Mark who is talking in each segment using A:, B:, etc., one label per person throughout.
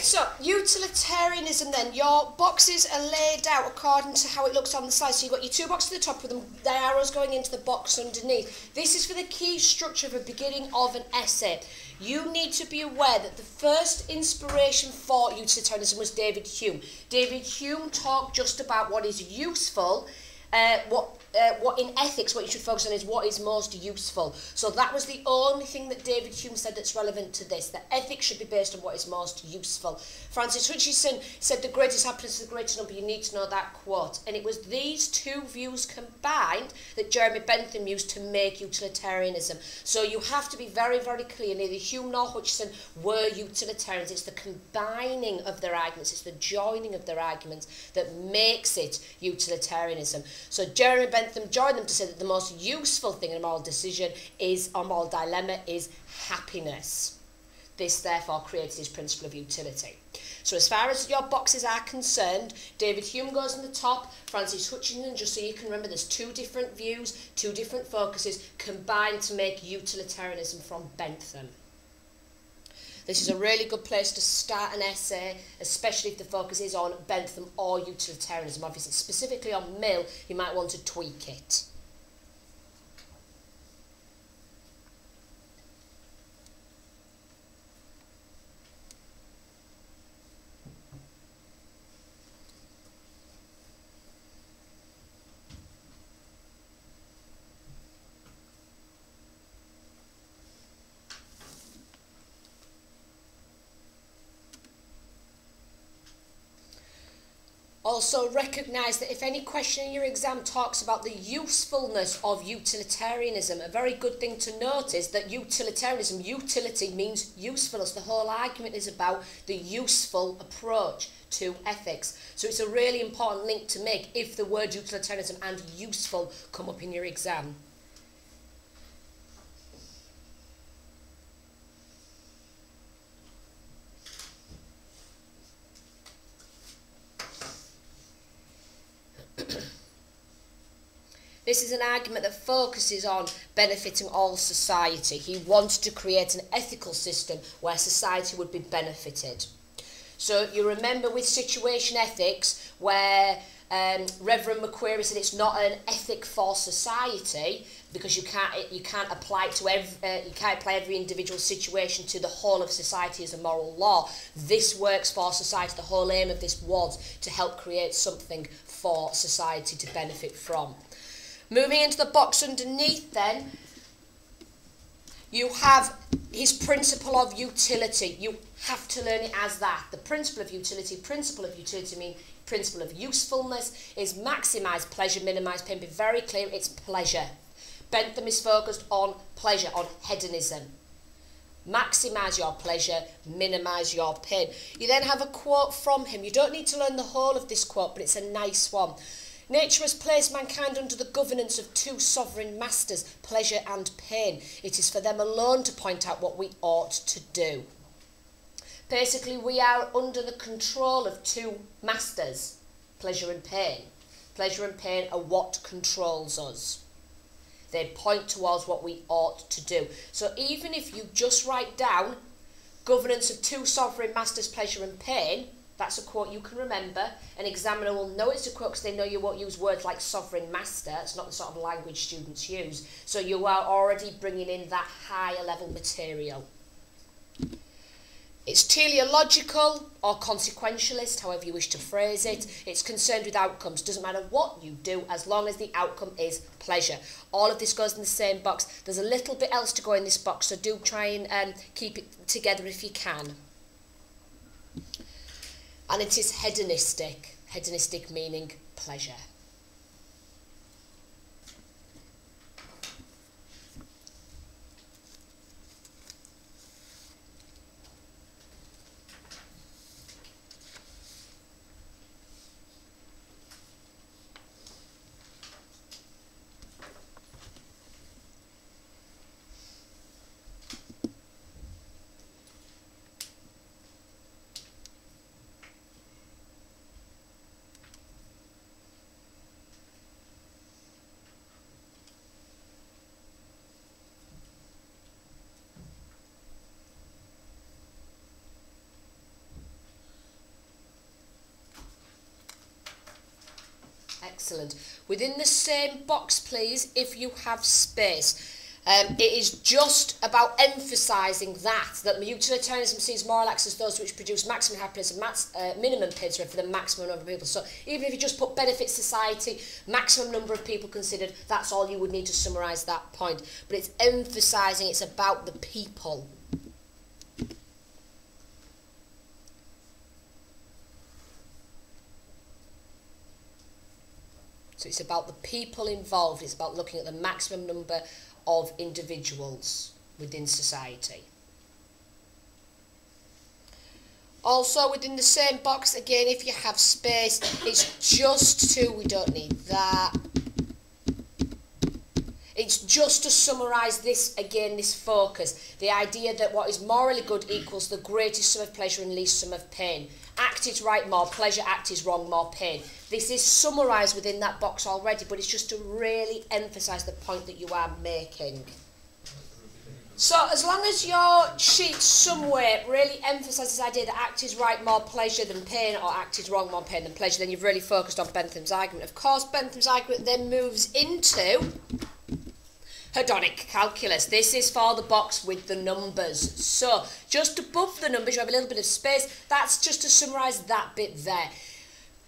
A: so utilitarianism then, your boxes are laid out according to how it looks on the side. So you've got your two boxes at the top with them, the arrows going into the box underneath. This is for the key structure of a beginning of an essay. You need to be aware that the first inspiration for utilitarianism was David Hume. David Hume talked just about what is useful. What in ethics, what you should focus on is what is most useful. So that was the only thing that David Hume said that's relevant to this, that ethics should be based on what is most useful. Francis Hutcheson said the greatest happiness is the greatest number. You need to know that quote. And it was these two views combined that Jeremy Bentham used to make utilitarianism. So you have to be very, very clear. Neither Hume nor Hutcheson were utilitarians. It's the combining of their arguments, it's the joining of their arguments that makes it utilitarianism. So Jeremy Bentham joined them to say that the most useful thing in a moral decision is, or moral dilemma, is happiness. This therefore created his principle of utility. So as far as your boxes are concerned, David Hume goes on the top, Francis Hutcheson, just so you can remember, there's two different views, two different focuses combined to make utilitarianism from Bentham. This is a really good place to start an essay, especially if the focus is on Bentham or utilitarianism. Obviously, specifically on Mill, you might want to tweak it. Also recognise that if any question in your exam talks about the usefulness of utilitarianism, a very good thing to note is that utilitarianism, utility means usefulness. The whole argument is about the useful approach to ethics. So it's a really important link to make if the word utilitarianism and useful come up in your exam. This is an argument that focuses on benefiting all society. He wanted to create an ethical system where society would be benefited. So you remember with situation ethics where Reverend Macquarie said it's not an ethic for society because you can't apply it to you can't apply every individual situation to the whole of society as a moral law. This works for society. The whole aim of this was to help create something for society to benefit from. Moving into the box underneath then, you have his principle of utility. You have to learn it as that. The principle of utility means principle of usefulness is maximise pleasure, minimise pain. Be very clear, it's pleasure. Bentham is focused on pleasure, on hedonism. Maximise your pleasure, minimise your pain. You then have a quote from him. You don't need to learn the whole of this quote, but it's a nice one. Nature has placed mankind under the governance of two sovereign masters, pleasure and pain. It is for them alone to point out what we ought to do. Basically, we are under the control of two masters, pleasure and pain. Pleasure and pain are what controls us. They point towards what we ought to do. So even if you just write down governance of two sovereign masters, pleasure and pain, that's a quote you can remember. An examiner will know it's a quote because they know you won't use words like sovereign master. It's not the sort of language students use. So you are already bringing in that higher level material. It's teleological or consequentialist, however you wish to phrase it. It's concerned with outcomes. Doesn't matter what you do as long as the outcome is pleasure. All of this goes in the same box. There's a little bit else to go in this box, so do try and keep it together if you can. And it is hedonistic. Hedonistic meaning pleasure. Excellent. Within the same box, please, if you have space. It is just about emphasising that utilitarianism sees moral acts as those which produce maximum happiness and minimum pain for the maximum number of people. So even if you just put benefit society, maximum number of people considered, that's all you would need to summarise that point. But it's emphasising it's about the people. So it's about the people involved. It's about looking at the maximum number of individuals within society. Also within the same box, again, if you have space, it's just to, we don't need that. It's just to summarise this, again, this focus. The idea that what is morally good equals the greatest sum of pleasure and least sum of pain. Act is right, more pleasure. Act is wrong, more pain. This is summarised within that box already, but it's just to really emphasise the point that you are making. So as long as your sheet somewhere really emphasises this idea that act is right, more pleasure than pain, or act is wrong, more pain than pleasure, then you've really focused on Bentham's argument. Of course, Bentham's argument then moves into hedonic calculus. This is for the box with the numbers. So just above the numbers, you have a little bit of space. That's just to summarise that bit there.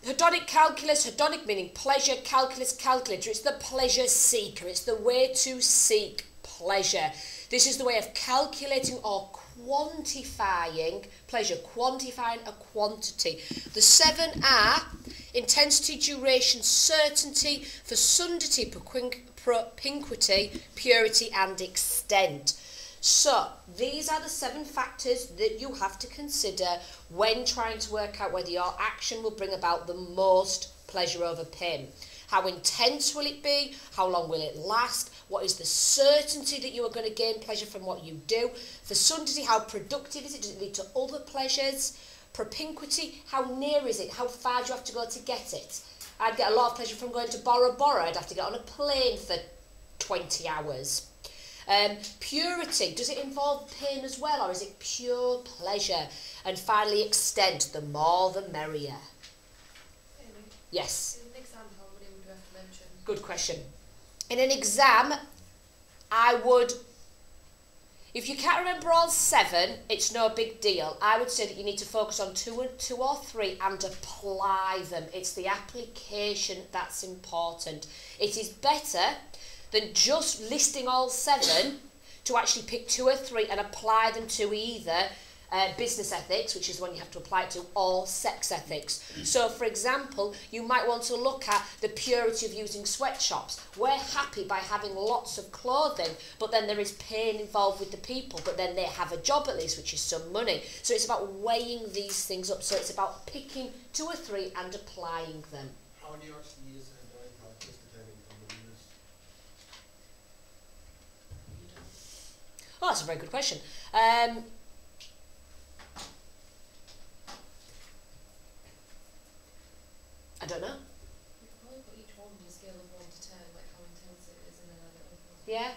A: Hedonic calculus, hedonic meaning pleasure, calculus, calculator. It's the pleasure seeker. It's the way to seek pleasure. This is the way of calculating or quantifying pleasure, quantifying a quantity. The 7 are intensity, duration, certainty, fecundity, propinquity, purity and extent. So these are the 7 factors that you have to consider when trying to work out whether your action will bring about the most pleasure over pain. How intense will it be? How long will it last? What is the certainty that you are going to gain pleasure from what you do? Fecundity, how productive is it? Does it lead to other pleasures? Propinquity, how near is it? How far do you have to go to get it? I'd get a lot of pleasure from going to Bora Bora. I'd have to get on a plane for 20 hours. Purity, does it involve pain as well, or is it pure pleasure? And finally, extent, the more the merrier.
B: Amy,
A: yes?
B: in an exam, how many would you have to mention?
A: Good question. In an exam, I would, if you can't remember all 7, it's no big deal. I would say that you need to focus on 2 or 3 and apply them. It's the application that's important. It is better than just listing all 7 to actually pick 2 or 3 and apply them to either business ethics, which is the one you have to apply it to, or sex ethics. So, for example, you might want to look at the purity of using sweatshops. We're happy by having lots of clothing, but then there is pain involved with the people, but then they have a job at least, which is some money. So it's about weighing these things up. So it's about picking 2 or 3 and applying them.
C: How do you actually use hedonic calculus depending on the numbers?
A: Oh, that's a very good question. I don't know.
B: You could probably put each one on a scale of 1 to 10, like how intense it is, and then add it up.
A: Yeah.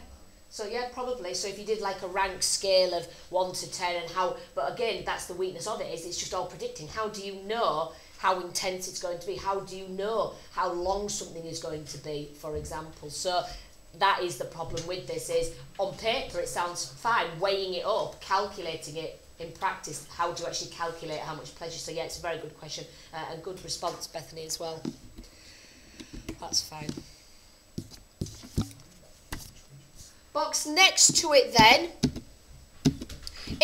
A: So yeah, probably. So if you did like a rank scale of 1 to 10 and how, but again, that's the weakness of it, is it's just all predicting. How do you know how intense it's going to be? How do you know how long something is going to be, for example? So that is the problem with this, is on paper it sounds fine, weighing it up, calculating it. In practice, how do you actually calculate how much pleasure? So yeah, it's a very good question and good response, Bethany, as well. That's fine. Box next to it then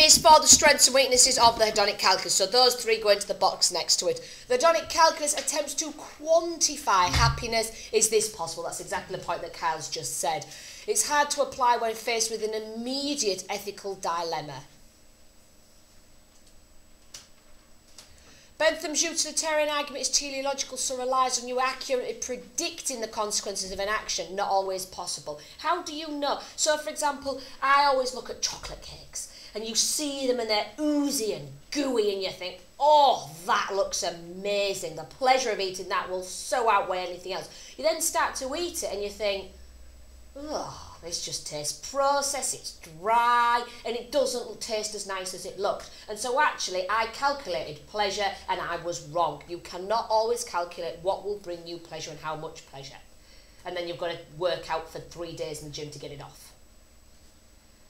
A: is for the strengths and weaknesses of the hedonic calculus. So those 3 go into the box next to it. The hedonic calculus attempts to quantify happiness. Is this possible? That's exactly the point that Kyle's just said. It's hard to apply when faced with an immediate ethical dilemma. Bentham's utilitarian argument is teleological, so relies on you accurately predicting the consequences of an action, not always possible. How do you know? So, for example, I always look at chocolate cakes, and you see them and they're oozy and gooey, and you think, oh, that looks amazing. The pleasure of eating that will so outweigh anything else. You then start to eat it, and you think, oh, this just tastes processed, it's dry, and it doesn't taste as nice as it looked. And so actually, I calculated pleasure and I was wrong. You cannot always calculate what will bring you pleasure and how much pleasure. And then you've got to work out for 3 days in the gym to get it off.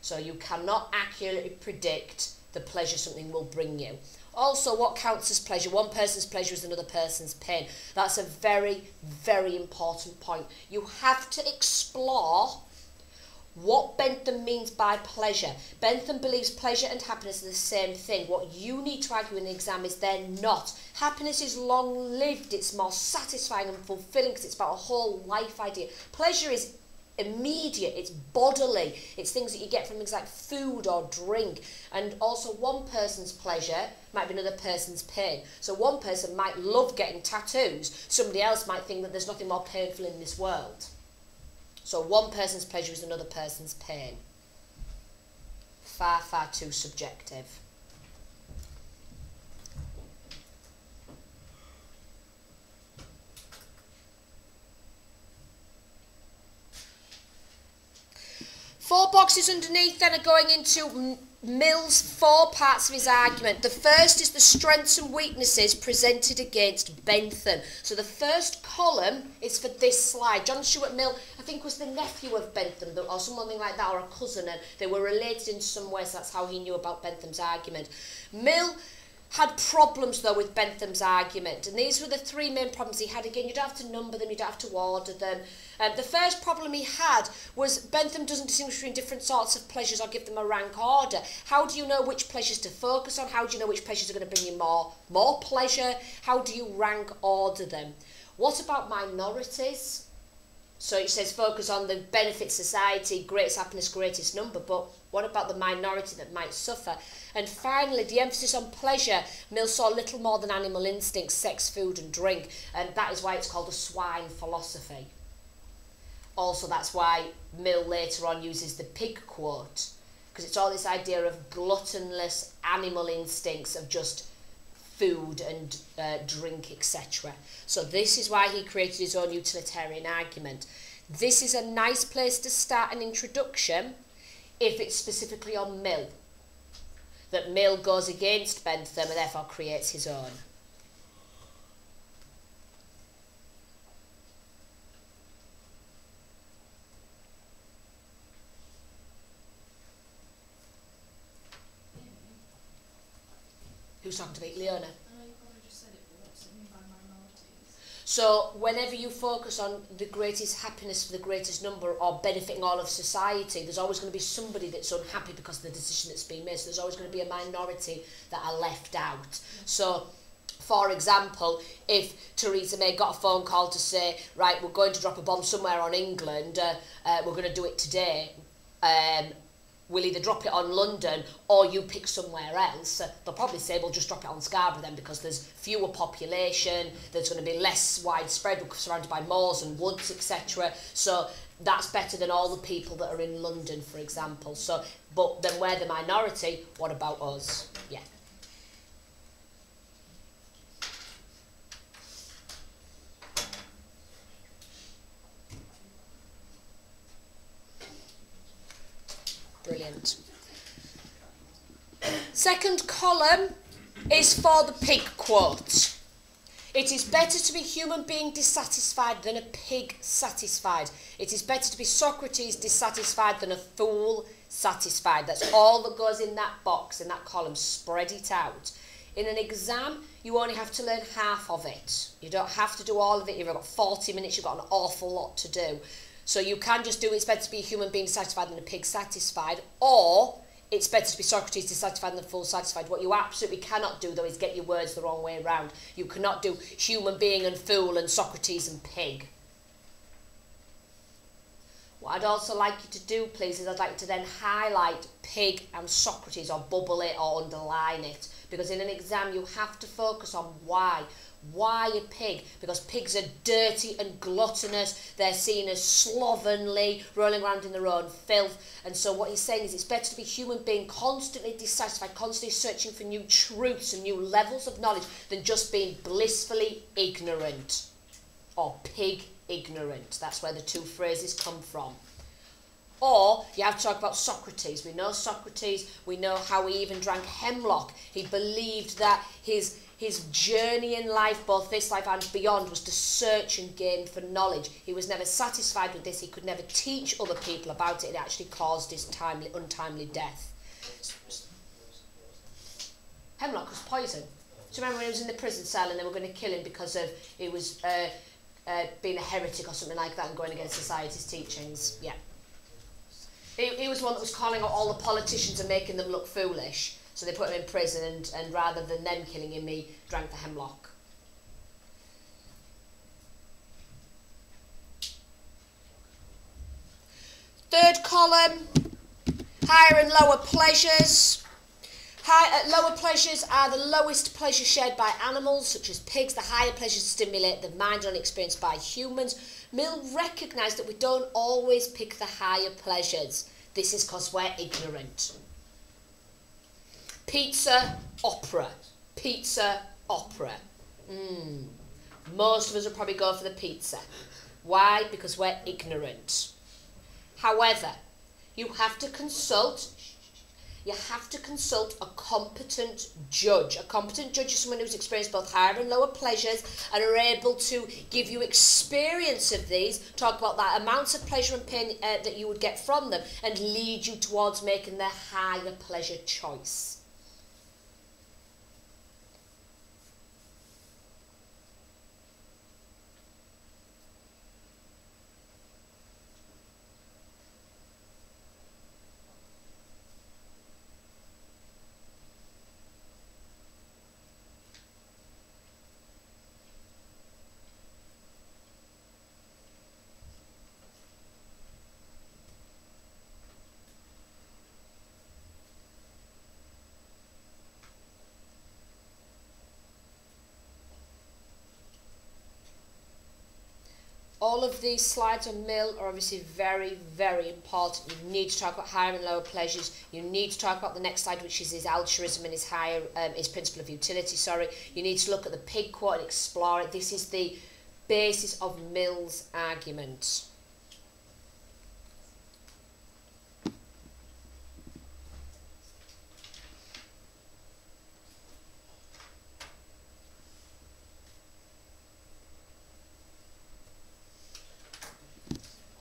A: So you cannot accurately predict the pleasure something will bring you. Also, what counts as pleasure? One person's pleasure is another person's pain. That's a very, very important point. You have to explore what Bentham means by pleasure. Bentham believes pleasure and happiness are the same thing. What you need to argue in the exam is they're not. Happiness is long-lived, it's more satisfying and fulfilling because it's about a whole life idea. Pleasure is immediate, it's bodily, it's things that you get from things like food or drink. And also one person's pleasure might be another person's pain. So one person might love getting tattoos, somebody else might think that there's nothing more painful in this world. So one person's pleasure is another person's pain. Far, far too subjective. Four boxes underneath then are going into Mill's 4 parts of his argument. The first is the strengths and weaknesses presented against Bentham. So the first column is for this slide. John Stuart Mill, I think, was the nephew of Bentham, or something like that, or a cousin, and they were related in some way, so that's how he knew about Bentham's argument. Mill had problems, though, with Bentham's argument, and these were the 3 main problems he had. Again, you don't have to number them, you don't have to order them. The first problem he had was Bentham doesn't distinguish between different sorts of pleasures or give them a rank order. How do you know which pleasures to focus on? How do you know which pleasures are going to bring you more pleasure? How do you rank order them? What about minorities? So it says focus on the benefit society, greatest happiness, greatest number, but what about the minority that might suffer? And finally, the emphasis on pleasure. Mill saw little more than animal instincts, sex, food and drink, and that is why it's called a swine philosophy. Also, that's why Mill later on uses the pig quote, because it's all this idea of gluttonless animal instincts of just food and drink, etc. So this is why he created his own utilitarian argument. This is a nice place to start an introduction if it's specifically on Mill. That Mill goes against Bentham and therefore creates his own. Who's talking to me? Leona.
B: I know you probably just said it, but what's it mean by minorities?
A: So whenever you focus on the greatest happiness for the greatest number or benefiting all of society, there's always going to be somebody that's unhappy because of the decision that's been made. So there's always going to be a minority that are left out. Yeah. So, for example, if Theresa May got a phone call to say, right, we're going to drop a bomb somewhere on England, we're going to do it today, we'll either drop it on London or you pick somewhere else. They'll probably say, we'll just drop it on Scarborough then because there's fewer population, there's going to be less widespread, we're surrounded by moors and woods, etc. So that's better than all the people that are in London, for example. So, but then we're the minority, what about us? Yeah. Brilliant. Second column is for the pig quote. It is better to be a human being dissatisfied than a pig satisfied. It is better to be Socrates dissatisfied than a fool satisfied. That's all that goes in that box, in that column. Spread it out. In an exam, you only have to learn half of it. You don't have to do all of it. You've got 40 minutes, you've got an awful lot to do. So you can just do it's better to be a human being dissatisfied than a pig satisfied, or it's better to be Socrates dissatisfied than a fool satisfied. What you absolutely cannot do, though, is get your words the wrong way around. You cannot do human being and fool and Socrates and pig. What I'd also like you to do, please, is I'd like to then highlight pig and Socrates, or bubble it or underline it, because in an exam you have to focus on why. Why a pig? Because pigs are dirty and gluttonous. They're seen as slovenly, rolling around in their own filth. And so what he's saying is it's better to be a human being constantly dissatisfied, constantly searching for new truths and new levels of knowledge than just being blissfully ignorant or pig ignorant. That's where the two phrases come from. Or you have to talk about Socrates. We know Socrates, we know how he even drank hemlock. He believed that his journey in life, both this life and beyond, was to search and gain for knowledge. He was never satisfied with this. He could never teach other people about it. It actually caused his untimely death. Hemlock was poison. Do you remember when he was in the prison cell and they were going to kill him because of he was being a heretic or something like that and going against society's teachings? Yeah. He was one that was calling out all the politicians and making them look foolish. So they put him in prison, and rather than them killing him, he drank the hemlock. Third column, higher and lower pleasures. Lower pleasures are the lowest pleasures shared by animals, such as pigs. The higher pleasures stimulate the mind and experienced by humans. Mill recognised that we don't always pick the higher pleasures. This is because we're ignorant. Pizza, opera. Pizza, opera. Most of us will probably go for the pizza. Why? Because we're ignorant. However, you have to consult a competent judge. A competent judge is someone who's experienced both higher and lower pleasures and are able to give you experience of these, talk about that amounts of pleasure and pain that you would get from them, and lead you towards making the higher pleasure choice. All of these slides on Mill are obviously very, very important. You need to talk about higher and lower pleasures. You need to talk about the next slide, which is his altruism and his principle of utility. You need to look at the pig quote and explore it. This is the basis of Mill's argument.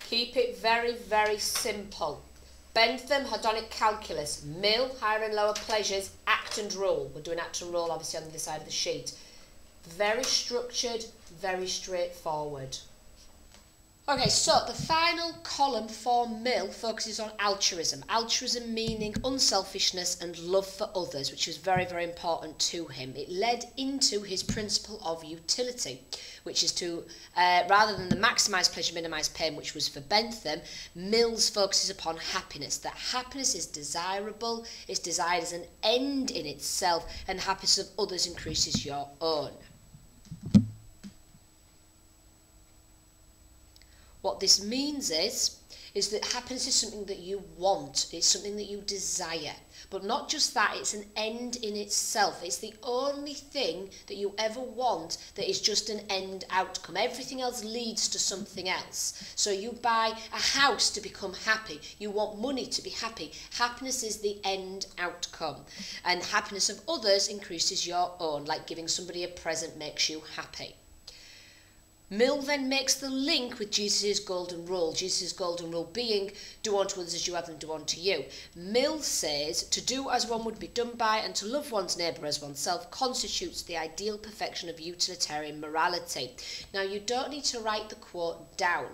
A: Keep it very, very simple. Bentham, hedonic calculus. Mill, higher and lower pleasures, act and rule. We're doing act and rule obviously on the side of the sheet. Very structured, very straightforward. Okay, so the final column for Mill focuses on altruism. Altruism meaning unselfishness and love for others, which was very, very important to him. It led into his principle of utility, which is to, rather than the maximise pleasure, minimise pain, which was for Bentham, Mill's focuses upon happiness, that happiness is desirable, it's desired as an end in itself, and happiness of others increases your own. What this means is that happiness is something that you want, it's something that you desire. But not just that, it's an end in itself. It's the only thing that you ever want that is just an end outcome. Everything else leads to something else. So you buy a house to become happy. You want money to be happy. Happiness is the end outcome. And happiness of others increases your own, like giving somebody a present makes you happy. Mill then makes the link with Jesus' golden rule. Jesus' golden rule being, do unto others as you have them do unto you. Mill says, to do as one would be done by and to love one's neighbour as oneself constitutes the ideal perfection of utilitarian morality. Now, you don't need to write the quote down.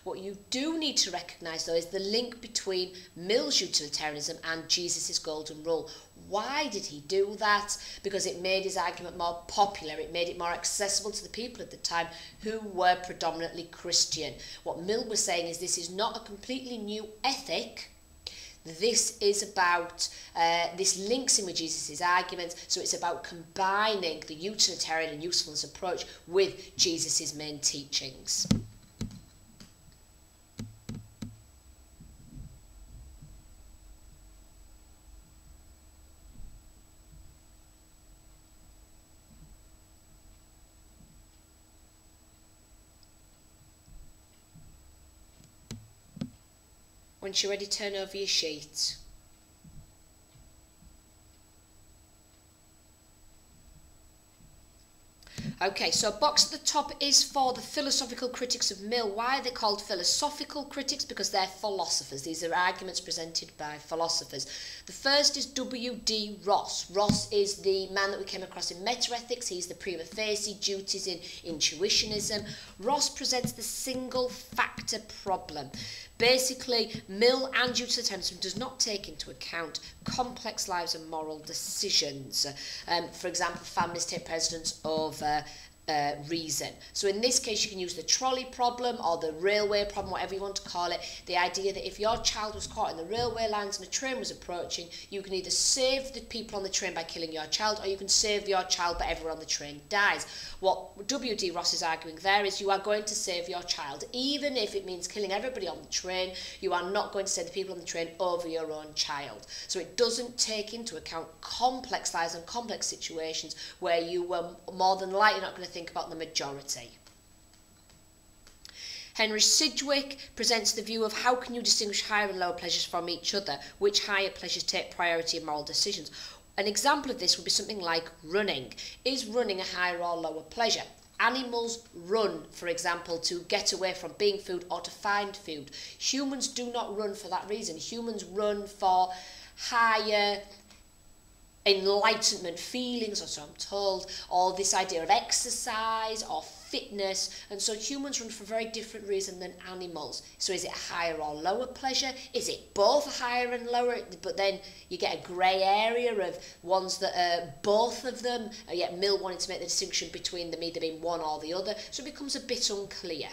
A: What you do need to recognise, though, is the link between Mill's utilitarianism and Jesus' golden rule. Why did he do that? Because it made his argument more popular. It made it more accessible to the people at the time who were predominantly Christian. What Mill was saying is this is not a completely new ethic. This is about, this links in with Jesus' arguments, so it's about combining the utilitarian and usefulness approach with Jesus' main teachings. Once you're ready, turn over your sheet. Okay, so a box at the top is for the philosophical critics of Mill. Why are they called philosophical critics? Because they're philosophers. These are arguments presented by philosophers. The first is W.D. Ross. Ross is the man that we came across in metaethics. He's the prima facie duties in intuitionism. Ross presents the single factor problem. Basically, Mill and utilitarianism does not take into account complex lives and moral decisions. For example, families take precedence over reason. So in this case, you can use the trolley problem or the railway problem, whatever you want to call it. The idea that if your child was caught in the railway lines and a train was approaching, you can either save the people on the train by killing your child, or you can save your child but everyone on the train dies. What W.D. Ross is arguing there is you are going to save your child, even if it means killing everybody on the train. You are not going to save the people on the train over your own child. So it doesn't take into account complex lives and complex situations where you were more than likely not going to think about the majority. Henry Sidgwick presents the view of how can you distinguish higher and lower pleasures from each other, which higher pleasures take priority in moral decisions. An example of this would be something like running. Is running a higher or lower pleasure? Animals run, for example, to get away from being food or to find food. Humans do not run for that reason. Humans run for higher enlightenment feelings, or so I'm told, or this idea of exercise or fitness, and so humans run for a very different reason than animals. So is it a higher or lower pleasure? Is it both higher and lower, but then you get a grey area of ones that are both of them, and yet Mill wanted to make the distinction between them either being one or the other, so it becomes a bit unclear.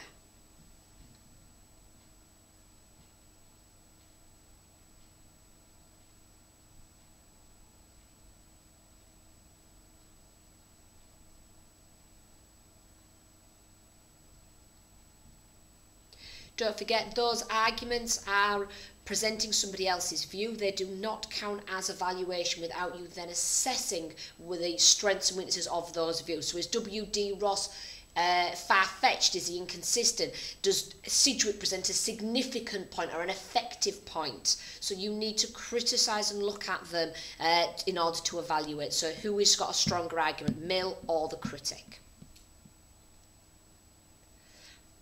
A: Don't forget, those arguments are presenting somebody else's view. They do not count as evaluation without you then assessing with the strengths and weaknesses of those views. So is W.D. Ross far-fetched? Is he inconsistent? Does Sidgwick present a significant point or an effective point? So you need to criticise and look at them in order to evaluate. So who has got a stronger argument, Mill or the critic?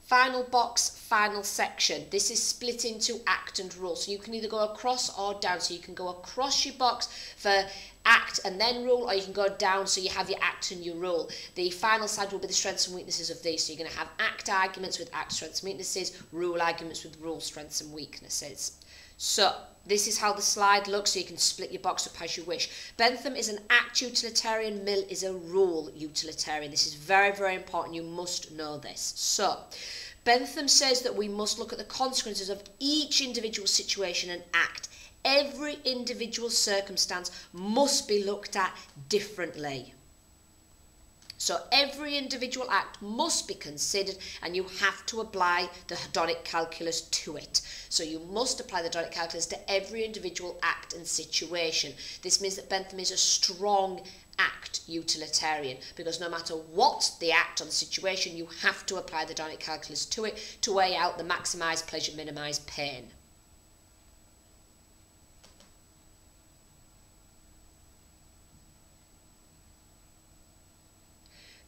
A: Final box, final section. This is split into act and rule. So you can either go across or down. So you can go across your box for act and then rule, or you can go down so you have your act and your rule. The final side will be the strengths and weaknesses of these. So you're going to have act arguments with act strengths and weaknesses, rule arguments with rule strengths and weaknesses. So this is how the slide looks, so you can split your box up as you wish. Bentham is an act utilitarian, Mill is a rule utilitarian. This is very, very important. You must know this. So Bentham says that we must look at the consequences of each individual situation and act. Every individual circumstance must be looked at differently. So every individual act must be considered, and you have to apply the hedonic calculus to it. So you must apply the hedonic calculus to every individual act and situation. This means that Bentham is a strong act utilitarian, because no matter what the act or the situation, you have to apply the hedonic calculus to it to weigh out the maximise pleasure, minimise pain.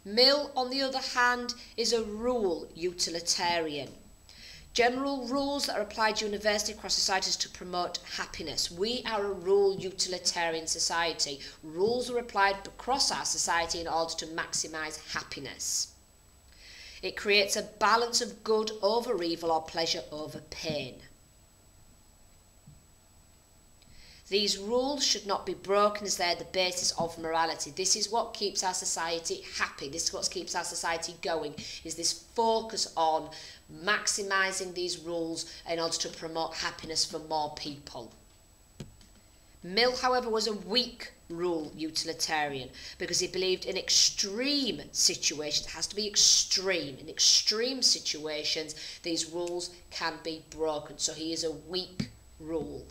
A: Mill, on the other hand, is a rule utilitarian. General rules that are applied to university across societies to promote happiness. We are a rule utilitarian society. Rules are applied across our society in order to maximise happiness. It creates a balance of good over evil or pleasure over pain. These rules should not be broken as they're the basis of morality. This is what keeps our society happy. This is what keeps our society going, is this focus on maximising these rules in order to promote happiness for more people. Mill, however, was a weak rule utilitarian because he believed in extreme situations. It has to be extreme. In extreme situations, these rules can be broken. So he is a weak rule.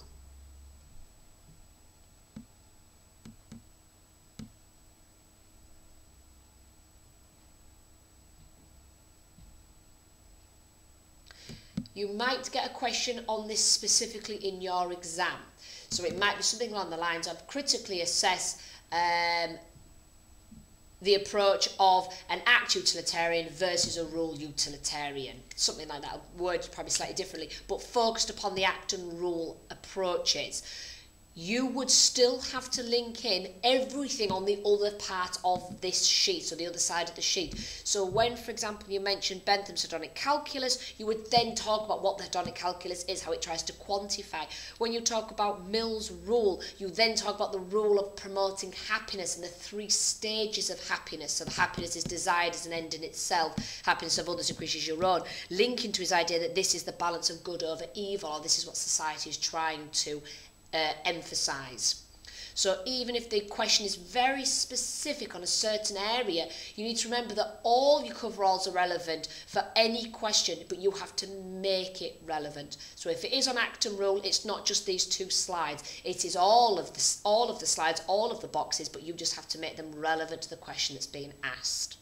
A: You might get a question on this specifically in your exam. So it might be something along the lines of critically assess the approach of an act utilitarian versus a rule utilitarian. Something like that, worded probably slightly differently, but focused upon the act and rule approaches. You would still have to link in everything on the other part of this sheet, so the other side of the sheet. So when, for example, you mentioned Bentham's hedonic calculus, you would then talk about what the hedonic calculus is, how it tries to quantify. When you talk about Mill's rule, you then talk about the rule of promoting happiness and the 3 stages of happiness. So the happiness is desired as an end in itself, happiness of others increases your own, linking to his idea that this is the balance of good over evil, or this is what society is trying to emphasize. So even if the question is very specific on a certain area, you need to remember that all your coveralls are relevant for any question, but you have to make it relevant. So if it is on act and rule, it's not just these 2 slides. It is all of the slides, all of the boxes, but you just have to make them relevant to the question that's being asked.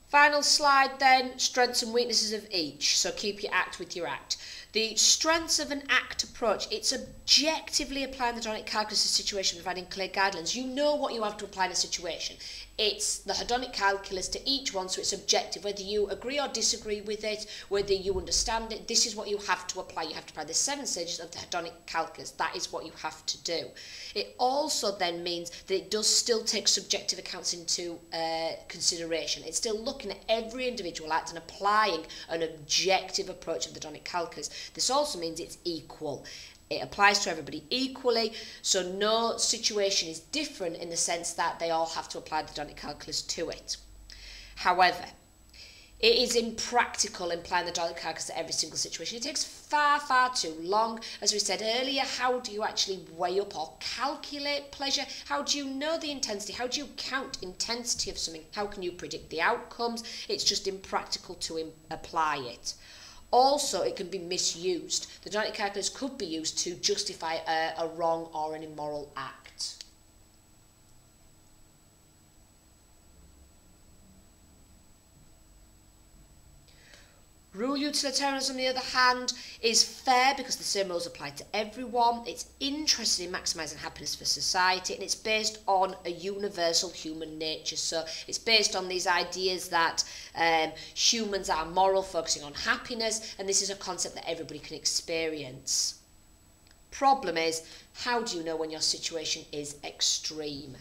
A: Final slide then, strengths and weaknesses of each. So keep your act with your act. The strengths of an act approach, it's objectively applying the hedonic calculus to a situation, providing clear guidelines. You know what you have to apply in a situation. It's the hedonic calculus to each one, so it's objective. Whether you agree or disagree with it, whether you understand it, this is what you have to apply. You have to apply the 7 stages of the hedonic calculus. That is what you have to do. It also then means that it does still take subjective accounts into consideration. It's still looking at every individual act and applying an objective approach of the hedonic calculus. This also means it's equal. It applies to everybody equally, so no situation is different in the sense that they all have to apply the hedonic calculus to it. However, it is impractical applying the hedonic calculus to every single situation. It takes far, far too long. As we said earlier, how do you actually weigh up or calculate pleasure? How do you know the intensity? How do you count intensity of something? How can you predict the outcomes? It's just impractical to apply it. Also, it can be misused. The hedonic calculus could be used to justify a wrong or an immoral act. Rule utilitarianism, on the other hand, is fair because the same rules apply to everyone. It's interested in maximising happiness for society, and it's based on a universal human nature. So it's based on these ideas that humans are moral, focusing on happiness, and this is a concept that everybody can experience. Problem is, how do you know when your situation is extreme?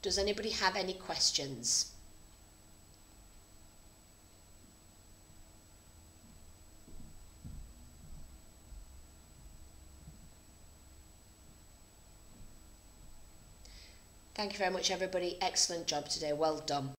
A: Does anybody have any questions? Thank you very much, everybody. Excellent job today. Well done.